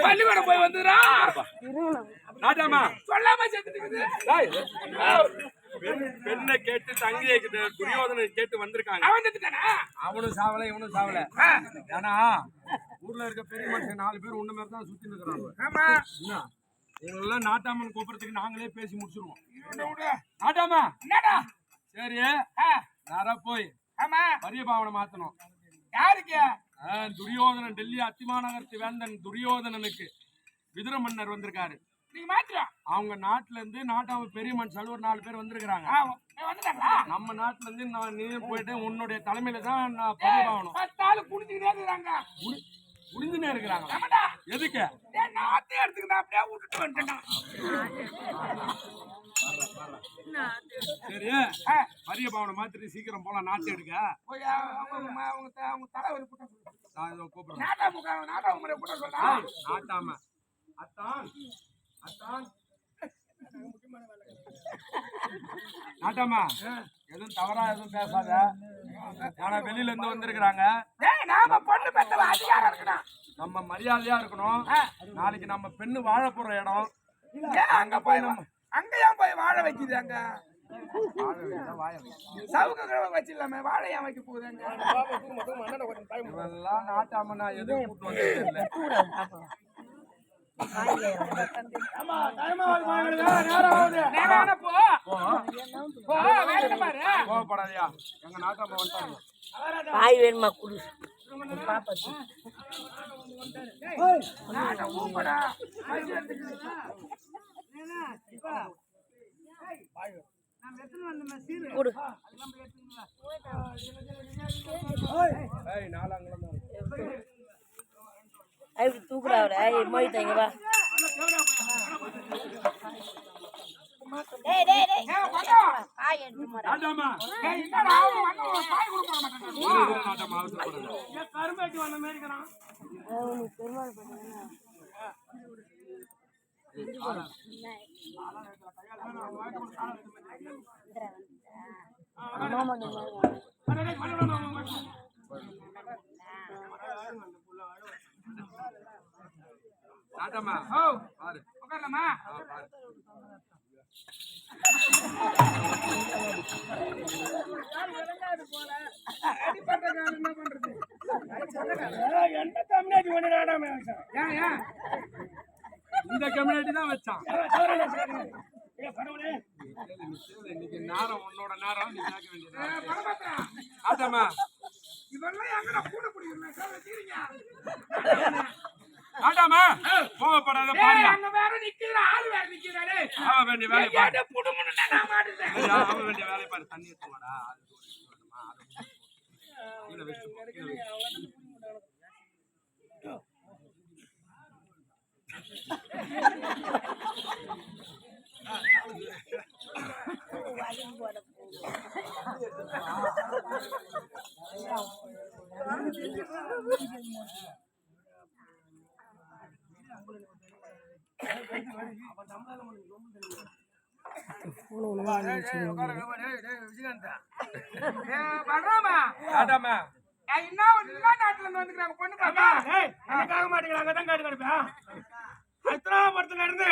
பள்ளிக்கூடம் போய் வந்துடுறா நாட்டாமா சொல்லாம செத்துட்டு பெண்ணை கேட்டு தங்கியை துரியோதனை கேட்டு வந்திருக்காங்க. அவன் செத்துட்டானா? அவனும் சாவல இவனும் சாவல. ஏன்னா ஊர்ல இருக்க பெரிய மனுஷன் 4 பேர் உன்ன மாதிரி தான் சுத்தி இருக்கிறாங்க. ஆமா இவங்கெல்லாம் நாட்டாமன் கூப்பிடுறதுக்கு நாங்களே பேசி முடிச்சிருவோம். நாட்டாமா என்னடா? சரி நேரா போய் ஆமா பரிய பாவனை மாத்தணும். யாருக்கு? துரியோதனன் டெல்லி அத்திமாநகரத்து வேந்தன் துரியோதனனுக்கு விதுர மன்னர் வந்திருக்காரு. நீங்க மாத்திரம் அவங்க நாட்டுல இருந்து நாட்டாம பெரிய மனுஷன் ஒரு 4 பேர் வந்திருக்காங்க. நம்ம நாட்டுல இருந்து நீ போயிட்டு உன்னுடைய தலைமையில தான் நான் பரிய பாவனம் 10 நாள் குடிச்சுக்கிட்டே இருக்கிறாங்க. குடிஞ்சுனே இருக்கிறாங்க. எதுக்கு? நாத்தே எடுத்துக்கிட்டா அப்படியே விட்டுட்டு வந்துட்டேன். சரி பரிய பாவனை மாத்திட்டு சீக்கிரம் போலாம். நாட்டு எடுக்க போய் அவங்க தலைவர் கூப்பிடுறேன். நாட்டாம அத்தான் அத்தான் நாட்டாமா எதுவும் தவறா எதுவும் பேசாத. ஆனா வெளியில இருந்து வந்திருக்கிறாங்க. நம்ம மரியாதையா இருக்கணும். நாளைக்கு நம்ம பெண்ணு வாழ போற இடம் அங்க போய் நம்ம அங்கயா போய் வாழ வைக்குது. அங்க சவுக்க வச்சிடலாமே வாழை ஏன் வைக்க போகுது? இவெல்லாம் நாட்டாம நான் எதுவும் கூட்டு வந்து கோவப்படாதியா. எங்க நாட்டாம வந்துட்டாங்க. பாய் வேணுமா குடு தூக்குறாவில மொழித்தாங்க வா. கரும்பேட்டி வந்த மாதிரி இருக்கிறான். நாட்டாமா பாரு உட்காரலாமா? இந்த கம்யூனிட்டி தான் வச்சான். இன்னைக்கு நேரம் உன்னோட நேரம். நீ கேட்க வேண்டியது. ஆட்டாமா ஆட்டாமா கோவப்படாத. பாரு அங்க வேற நிக்கிற ஆளு வேற நிக்கிறானே. அவ வேண்டிய வேலை பாரு. புடுமுன்னு நான் மாட்டேன். அவ வேண்டிய வேலை பாரு. தண்ணி எடுத்துவாடா. கீழே வெச்சு நாட்டுல இருந்து வந்துக்கிறாங்க பொண்ணு பாப்பா. மாட்டேங்கிறாங்க தான் காட்டு கிடப்பா. ஹைதராபாத்ல இருந்து